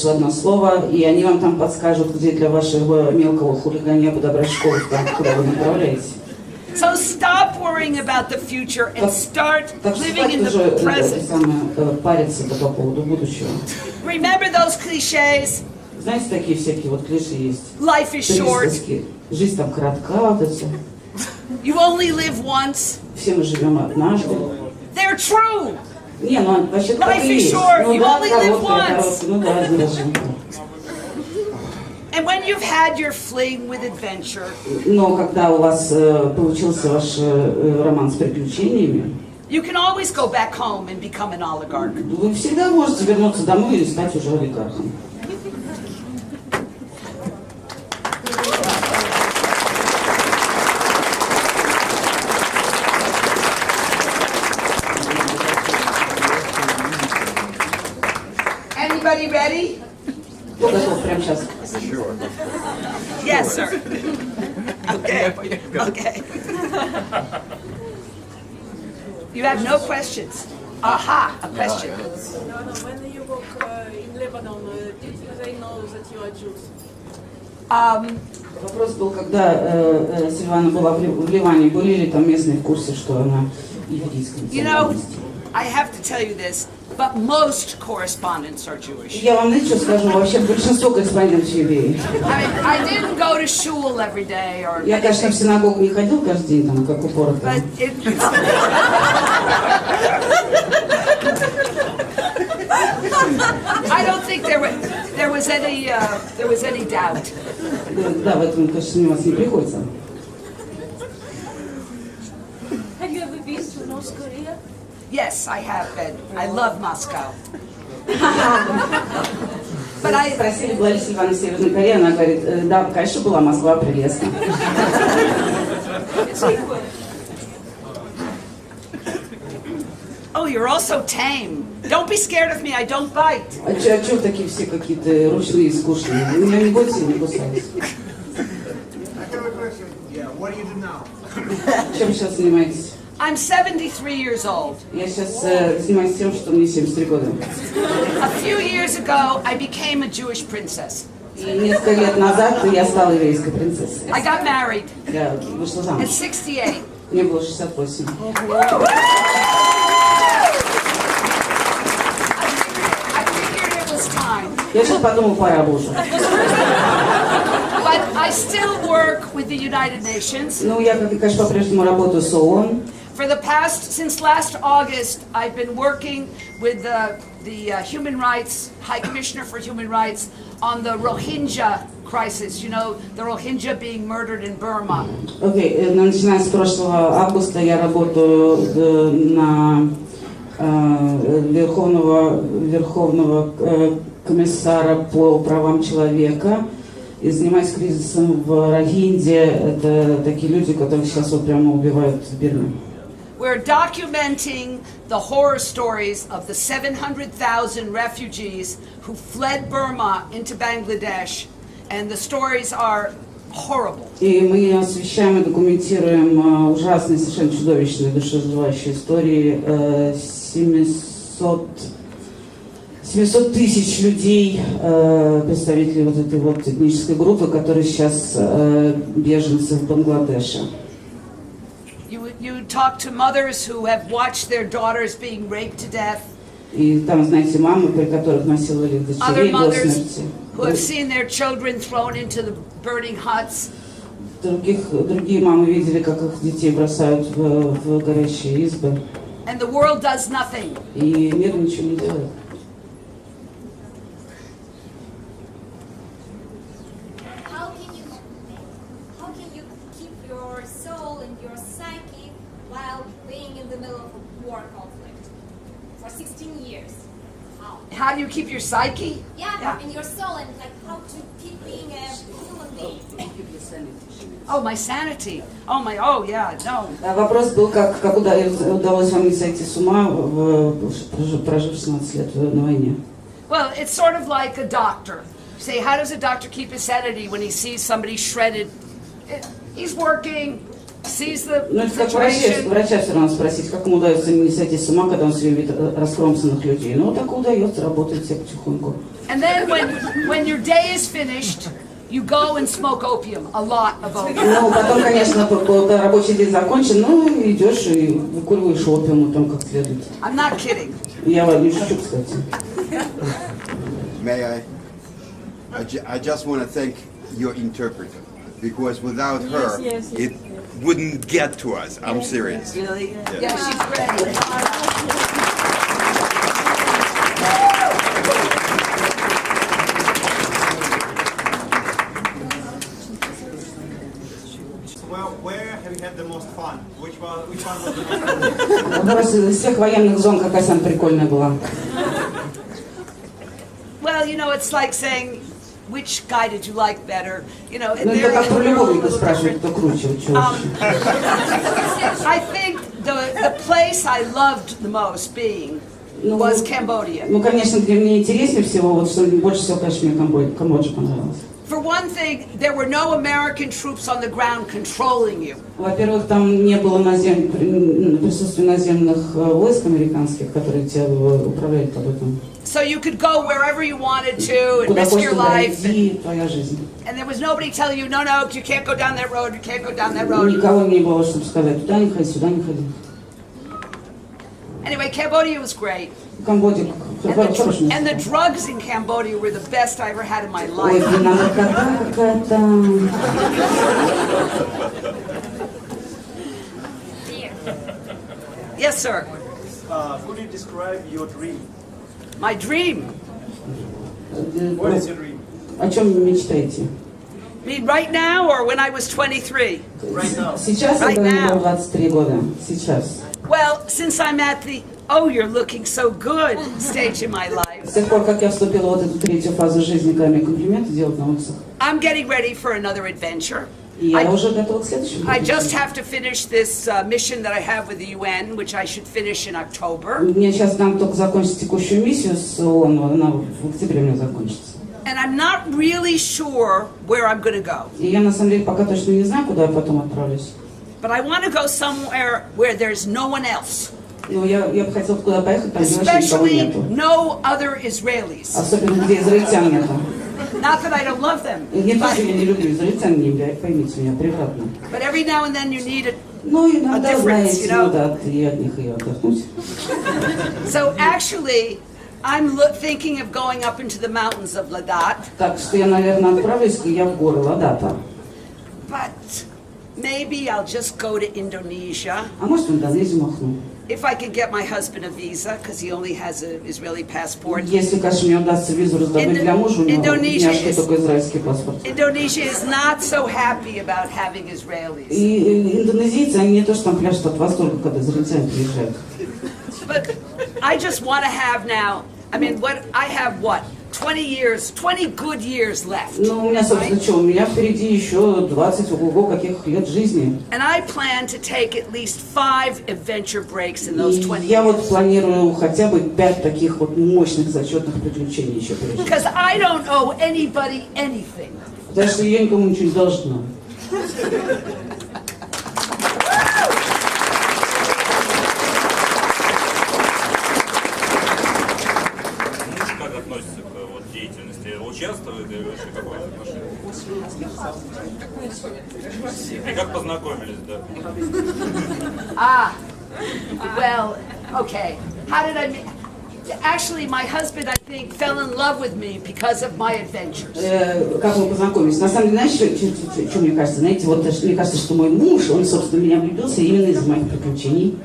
в одно слово, и они вам там подскажут, где для вашего мелкого хулигания подобрать школу, там, куда вы направляете. So stop worrying about the future and start Так что living in хватит the уже present. париться по поводу будущего. Remember those cliches? Знаете, такие всякие вот клише есть. Life is short. Присказки. Жизнь там коротка, вот это все. You only live once. Все мы живем однажды. They're true. Не, ну вообще так Life и is есть. short. Ну You да, only live короткая, once. ну да, один раз живем. And when you've had your fling with adventure, Но когда у вас получился ваш роман с приключениями, you can always go back home and become an oligarch. вы всегда можете вернуться домой и стать уже олигархом. Anybody ready? Кто готов прямо сейчас? Yes, sir. Okay. Okay. You have no questions. Aha, a question. When you work in Lebanon, did they know that you are Jews? Вопрос был, когда Сильвана была в Ливане, были ли там местные в курсе, что она еврейская национальности? I have to tell you this, but most correspondents are Jewish. Я вам знаете, что скажу, вообще большинство корреспондентов евреи. I didn't go to shul every day or Я, конечно, в синагогу не ходил каждый день, там, как упорот. but I don't think there was any doubt. Да, в этом, конечно, сомневаться не приходится. Have you ever been to North Korea? Yes, I have been. I love Moscow. But Спросили, была ли Сильвана в Северной Корее, она говорит, да, конечно, была, Москва прелестна. oh, you're also tame. Don't be scared of me. I don't bite. А чё такие все какие-то ручные и скучные? Вы меня не бойтесь, я не кусаюсь. What do you do now? Чем сейчас занимаетесь? I'm 73 years old. Я сейчас занимаюсь тем, что мне 73 года. A few years ago, I became a Jewish princess. И несколько лет назад я стала еврейской принцессой. I got married Я вышла at замуж. 68. Мне было 68. I figured it was time. Я сейчас подумала, пора бы уже. But I still work with the United Nations. Ну, я, конечно, по-прежнему работаю с ООН. Since last August, I've been working with the Human Rights, High Commissioner for Human Rights on the Rohingya crisis. You know, the Rohingya being murdered in Burma. Окей, начиная с прошлого августа я работаю на Верховного комиссара по правам человека и занимаюсь кризисом в Рохинде. Это такие люди, которых сейчас вот прямо убивают в Бирме. We're documenting the horror stories of the 700,000 refugees who fled Burma into Bangladesh, and the stories are horrible. И мы освещаем и документируем ужасные, совершенно чудовищные, душераздирающие истории 700 тысяч людей, представителей вот этой вот этнической группы, которые сейчас беженцы в Бангладеше. You talk to mothers who have watched their daughters being raped to death. И там, знаете, мамы, при которых насиловали дочерей до смерти. Who have seen their children thrown into the burning huts. Другие мамы видели, как их детей бросают в горящие избы. And the world does nothing. И мир ничего не делает. How do you keep your psyche? Yeah, and your soul, and like how to keep being a human being. Oh, my sanity. Yeah, no. Вопрос был, как удалось вам не сойти с ума, прожив 16 лет на войне. Well, it's sort of like a doctor. Say, how does a doctor keep his sanity when he sees somebody shredded? He's working. Ну, это как врача все равно спросить, как ему удается не сойти с ума, когда он все видит раскромсанных людей. Ну, так удается, работает все потихоньку. And then when your day is finished, you go and smoke opium, a lot of opium. Ну, потом, конечно, когда рабочий день закончен, ну, идешь и выкуриваешь опиум там как следует. I'm not kidding. Я вам не шучу, кстати. May I just want to thank your interpreter, because without her, it wouldn't get to us. I'm serious. Really? Yeah, she's great. Well, where have you had the most fun? Which one was the most fun? Вопрос из всех военных зон, какая самая прикольная была? Well, it's like saying, which guy did you like better? Ну, это как про любовника спрашивают, кто круче, I think the place I loved the most being was Cambodia. Ну, конечно, где мне интереснее всего, вот что больше всего, конечно, мне Камбоджа понравилась. For one thing, there were no American troops on the ground controlling you. Во-первых, там не было присутствия наземных войск американских, которые тебя управляли потом. So you could go wherever you wanted to and risk your life. Твоя жизнь. And there was nobody telling you, no, you can't go down that road, you can't go down that road. Никого не было, чтобы сказать, туда не ходи, сюда не ходи. Anyway, Cambodia was great. Камбоджа хорошая. And the drugs in Cambodia were the best I ever had in my Ой, life. наркота какая-то. Yes, sir. Could you describe your dream? My dream. What is your dream? О чем мечтаете? I mean, right now or when I was 23? Right now. Сейчас, когда мне было 23 года. Сейчас. Well, since I'm at the, you're looking so good stage in my life. С тех пор, как я вступила в эту третью фазу жизни, когда мне комплименты делают на улицах. I'm getting ready for another adventure. Я уже готова к следующему. I just have to finish this mission that I have with the UN, which I should finish in October. Мне сейчас надо только закончить текущую миссию с ООН, она в октябре у меня закончится. And I'm not really sure where I'm going to go. И я на самом деле пока точно не знаю, куда я потом отправлюсь. But I want to go somewhere where there's no one else. Ну, я бы хотела куда поехать, там где вообще никого Especially нету. no other Israelis. Особенно, где израильтян нету. Not that I don't love them. Не то, что я не люблю израильтян, поймите меня превратно. But every now and then you need it. Ну, иногда, знаете, difference, и от них и отдохнуть. So actually, I'm thinking of going up into the mountains of Ladakh. Так что я, наверное, отправлюсь я в горы Ладата. But maybe I'll just go to Indonesia. А может, в Индонезию махну. If I could get my husband a visa, because he only has an Israeli passport. Если, конечно, мне удастся визу раздобыть для мужа, у него только израильский паспорт. Indonesia is not so happy about having Israelis. И индонезийцы, они не то, что там пляшут от восторга, когда израильтяне приезжают. But I just want to have now, I mean, I have 20 good years left. Ну, у меня, собственно, что, у меня впереди еще 20, ого, каких лет жизни. And I plan to take at least 5 adventure breaks in those 20 И я вот years. планирую хотя бы 5 таких вот мощных зачетных приключений еще пережить. Because I don't owe anybody anything. Потому что я никому ничего не должна. Как относится к вот деятельности? Участвует или вообще какое отношение? И как познакомились, да? Well, okay. How did I meet? Actually, my husband, I think, fell in love with me because of my adventures. Как мы познакомились? На самом деле, знаете, что мне кажется? Знаете, вот мне кажется, что мой муж, он, собственно, меня влюбился именно из-за моих приключений.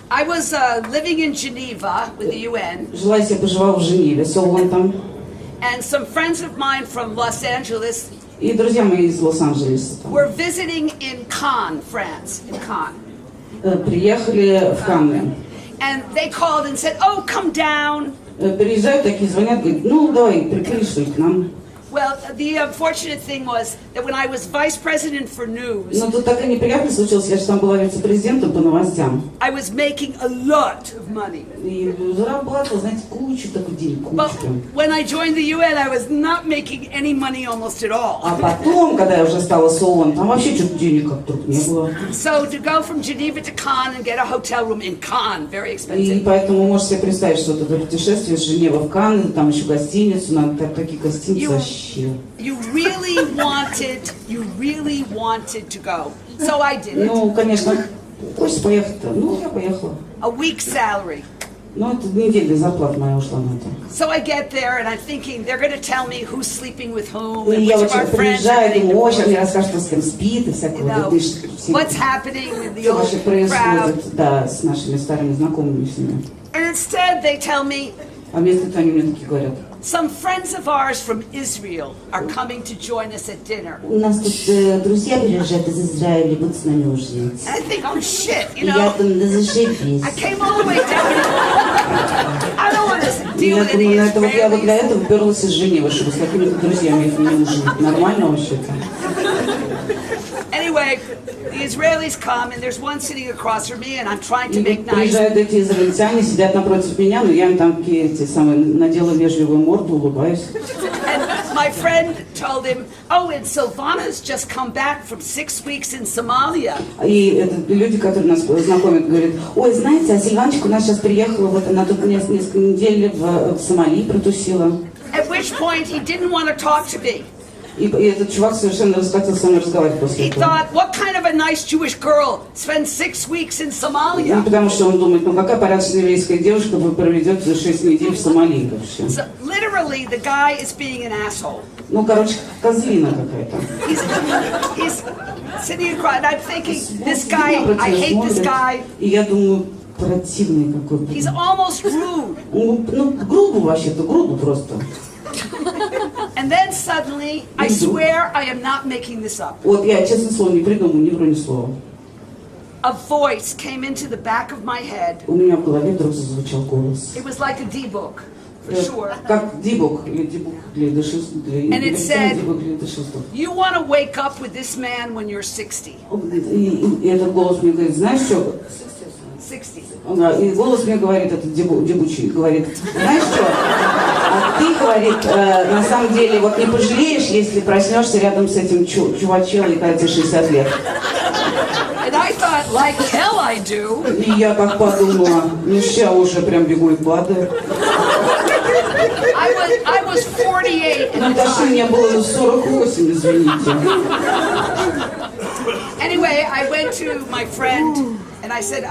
I was living in Geneva with the UN. Жила я себе, поживала в Женеве с ООН там. And some friends of mine from Los Angeles И друзья мои из Лос-Анджелеса там. were visiting in Cannes, France, in Cannes. Приехали в Канны. And they called and said, "Oh, come down." Приезжают такие, звонят, говорят, ну давай, пришли к нам. Well, the unfortunate thing was that when I was vice president for news, Но тут такая неприятность случилась, я же там была вице-президентом по новостям. I was making a lot of money. И зарабатывала, знаете, кучу такой денег, But кучу. when I joined the UN, I was not making any money almost at all. А потом, когда я уже стала с ООН, там вообще что-то денег как вдруг не было. So to go from Geneva to Cannes and get a hotel room in Cannes, very И expensive. поэтому можете себе представить, что это путешествие с Женевы в Канны, там еще гостиницу, надо такие гостиницы вообще. You really wanted to go. So I did it. Ну, конечно, хочешь поехать-то? Ну, я поехала. A week's salary. Ну, это недельная зарплата моя ушла на это. So I get there and I'm thinking they're going to tell me who's sleeping with whom И and я which of our очень friends are приезжаю, getting думаю, очень мне divorced. расскажут, кто с кем спит и You всякое. know, Вот, и what's happening in the все old вообще crowd. происходит, да, с нашими старыми знакомыми всеми. And instead they tell me А вместо этого они мне такие говорят, some friends of ours from Israel are coming to join us at dinner. у нас тут друзья приезжают из Израиля, будут с нами ужинать. And I think, oh shit, И you я know, думаю, да зашибись. I came all the way down. I don't want to И deal я with думаю, any на это вот я вот для Israelis. этого уперлась из Женевы, чтобы с какими-то друзьями их не ужинать.Нормально вообще-то. Anyway, the Israelis come and there's one sitting across from me and I'm trying to И make nice. приезжают эти израильтяне, сидят напротив меня, но я им там такие, эти самые, надела вежливую морду, улыбаюсь. And my friend told him, oh, and Sylvana's just come back from 6 weeks in Somalia. И люди, которые нас знакомят, говорят, ой, знаете, а Сильванчик у нас сейчас приехала, вот она тут несколько недель в Сомали протусила. At which point he didn't want to talk to me. И этот чувак совершенно расхотел со мной разговаривать после He этого. thought, what kind of a nice Jewish girl spends 6 weeks in Ну, Somalia? потому что он думает, ну какая порядочная еврейская девушка проведет 6 недель в Сомали вообще. So literally, the guy is being an asshole. Ну, короче, козлина какая-то. He's sitting across, and I'm thinking, this guy, I hate this guy. И я думаю, противный какой-то. He's almost rude. Ну, грубо вообще-то, грубо просто. And then suddenly, I swear I am not making this up. Вот я, честное слово, не придумаю, не вру ни слова. A voice came into the back of my head. У меня в голове вдруг зазвучал голос. It was like a D-book, for sure. Как дебук, или дебук для дешистов. And it said, Дебук для дешистов. you want to wake up with this man when you're 60. И этот голос мне говорит, знаешь что? 60. И голос мне говорит, этот дебучий, говорит, знаешь что? А ты, говорит, на самом деле, вот не пожалеешь, если проснешься рядом с этим чувачелой, когда тебе 60 лет. And I thought, like hell I do. И я так подумала, ну сейчас уже прям бегу и падаю. I was 48 at Ну the даже time. мне было 48, извините. Anyway, I went to my friend and I said,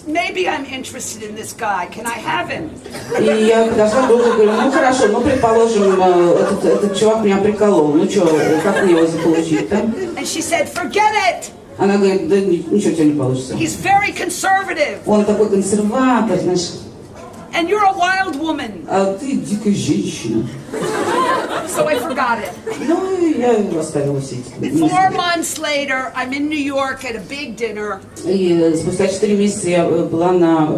maybe I'm interested in this guy. Can I have him? И я подошла к другу и говорю, ну хорошо, ну предположим, этот чувак меня приколол, ну что, как мне его заполучить-то? And she said, forget it. Она говорит, да ничего у тебя не получится. He's very conservative. Он такой консерватор, знаешь, And you're a wild woman. а ты дикая женщина. So I forgot it. Ну, и я оставила все эти. 4 months later, I'm in New York at a big dinner. И спустя 4 месяца я была на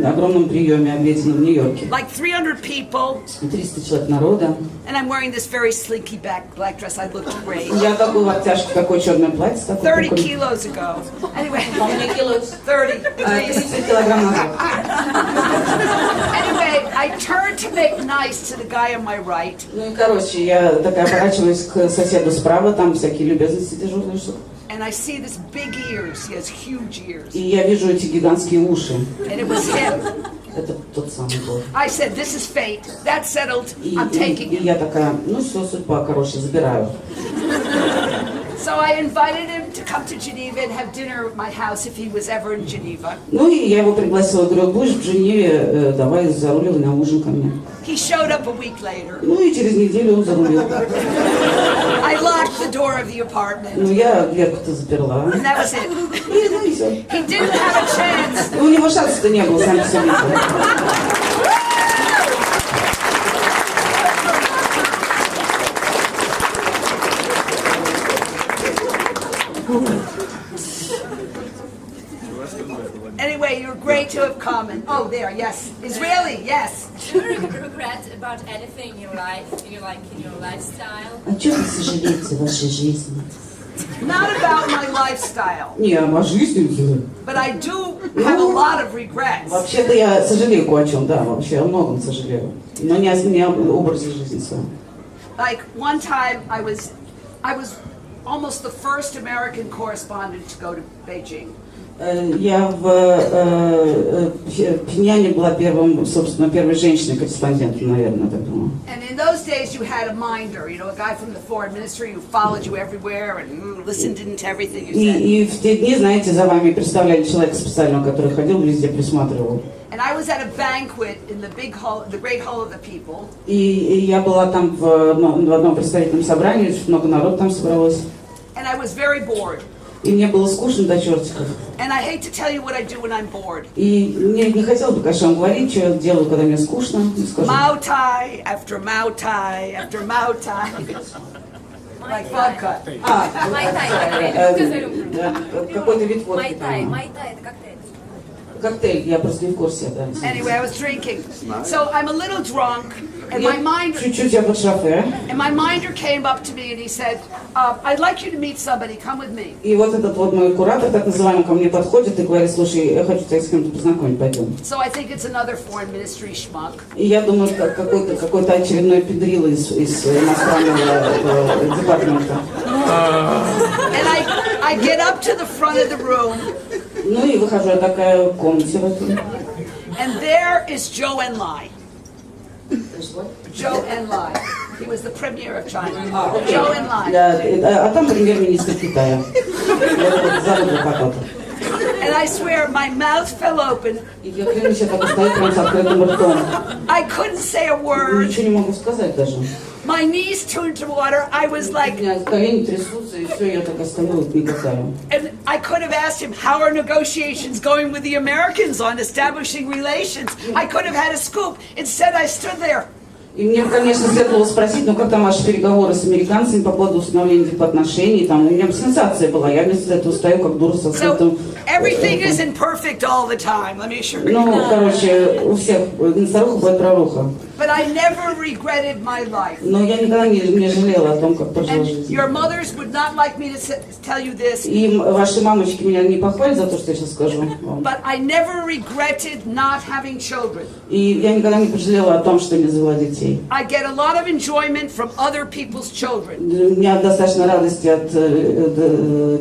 огромном приеме обеденном в Нью-Йорке. Like 300 people. 300 человек народа. And I'm wearing this very slinky black dress. I looked great. Я такой в обтяжку, такое черное платье. 30 kilos ago. Anyway. How many kilos? 30. 30 килограмм назад. Anyway, I turned to make nice to the guy on my right. Ну и короче, я такая оборачиваюсь к соседу справа, там всякие любезности дежурные штуки. And I see this big ears. He has huge ears. И я вижу эти гигантские уши. And it was him. Это тот самый был. I said, this is fate. That's settled. I'm taking И him. я такая, ну все, судьба, короче, забираю. So I invited him to come to Geneva and have dinner at my house if he was ever in Geneva. Ну и я его пригласила, говорю, будешь в Женеве, давай заруливай на ужин ко мне. He showed up a week later. Ну и через неделю он зарулил. I locked the door of the apartment. Ну я дверку-то заперла. And that was it. И ну и все. He didn't have a chance. У него шанса-то не было, сами себе. Anyway, you're great to have come. And, oh, there, yes. Israeli, yes. Do you regret about anything in your life, in your lifestyle? О чем вы сожалеете в вашей жизни? Not about my lifestyle. Не, о жизни. But I do have a lot of regrets. Вообще-то я сожалею кое о чем, да, вообще о многом сожалею. Но не об образе жизни своем. Like one time I was almost the first American correspondent to go to Beijing. Я в Пхеньяне была первой женщиной-корреспондентом, наверное, так думаю. And in those days you had a minder, a guy from the foreign ministry who followed you everywhere and listened to everything you said. И в те дни, знаете, за вами представляли человека специального, который ходил везде, присматривал. And I was at a banquet in the big hall, the great hall of the people. И я была там в одном представительном собрании, очень много народу там собралось. And I was very bored. И мне было скучно до чертиков. And I hate to tell you what I do when I'm bored. И мне не хотелось бы, конечно, вам говорить, что я делаю, когда мне скучно. Mao Tai after Mao Tai after Mao Tai. Like vodka. Какой-то вид водки. Майтай, это коктейль. Коктейль, я просто не в курсе, да. Anyway, I was drinking. So I'm a little drunk, and my minder. Чуть-чуть я под шофе. And my minder came up to me and he said, "I'd like you to meet somebody. Come with me." И вот этот вот мой куратор, так называемый, ко мне подходит и говорит: слушай, я хочу тебя с кем-то познакомить, пойдем. So I think it's another foreign ministry schmuck. И я думаю, какой-то очередной педрила из иностранного департамента. And I get up to the front of the room. Ну и выхожу я такая в комнате в этой. And there is Zhou Enlai. Zhou Enlai. He was the premier of China. Zhou Enlai. Да, а там премьер-министр Китая. Вот забыла потом. And I swear my mouth fell open. И я клянусь, я так стою прям с открытым ртом. I couldn't say a word. Ничего не могу сказать даже. My knees turned to water. I was like, у меня колени трясутся, и все, я так стою, не касаю. and I could have asked him, how are negotiations going with the Americans on establishing relations? I could have had a scoop. Instead, I stood there. И мне, конечно, следовало спросить, ну как там ваши переговоры с американцами по поводу установления дипотношений, там у меня сенсация была, я вместо этого стою как дура со So everything isn't perfect all the time, let me assure you. Ну, короче, у всех старуха бывает проруха. But I never regretted my life. Но я никогда не жалела о том, как прожила And жизнь. your mothers would not like me to tell you this. И ваши мамочки меня не похвалят за то, что я сейчас скажу вам. But I never regretted not having children. И я никогда не пожалела о том, что не завела детей. I get a lot of enjoyment from other people's children. У меня достаточно радости от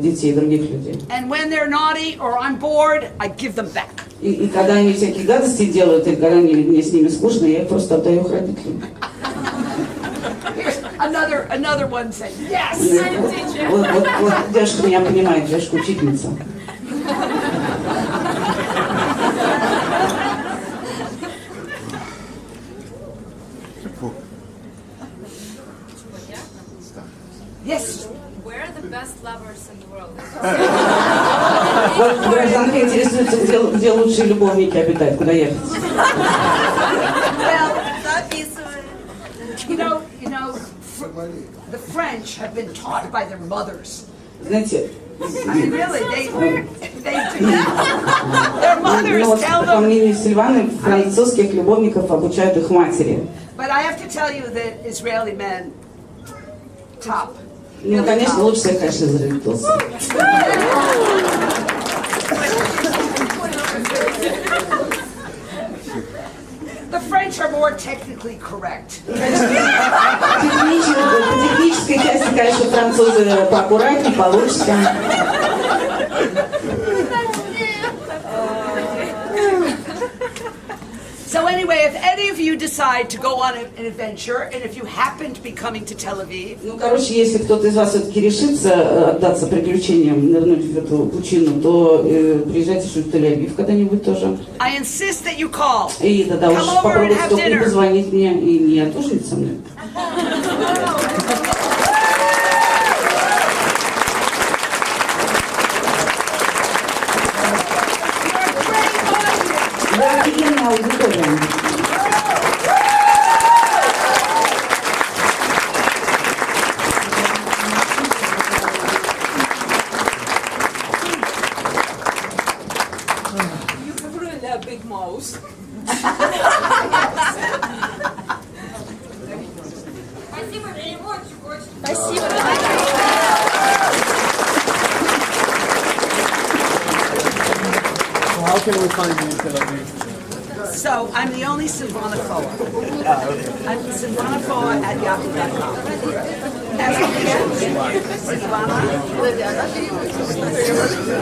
детей других людей. And when they're naughty or I'm bored, I give them back. И когда они всякие гадости делают, и когда мне с ними скучно, я их просто отдаю их родителям. Another one said, yes! Вот девушка меня понимает, девушка учительница. Yes. Where are the best lovers in the world? Вот гражданка интересуется, где лучшие любовники обитают, куда ехать. Well, you know, the French have been taught by their mothers. Знаете, I mean, really, they do that. Their mothers ну, tell по them. мнению Сильваны, французских любовников обучают их матери. But I have to tell you that Israeli men top. Ну, конечно, лучше всех, конечно, израильтянцы. The French are more technically correct. По технической части, конечно, французы поаккуратнее, получше. So anyway, if any of you decide to go on an adventure, and if you happen to be coming to Tel Aviv, Ну, короче, если кто-то из вас все-таки решится отдаться приключениям, нырнуть в эту пучину, то приезжайте в Тель-Авив когда-нибудь тоже. I insist that you call. И тогда уж Come over and попробуйте have только dinner. позвонить мне и не отужинать со мной. Да, офигенная аудитория. You have really a big mouse. Спасибо, переводчик, очень. Спасибо. How can we find you in Tel Aviv? So I'm the only Sylvana Foa. I'm Sylvana Foa at yahoo.com. Sylvana.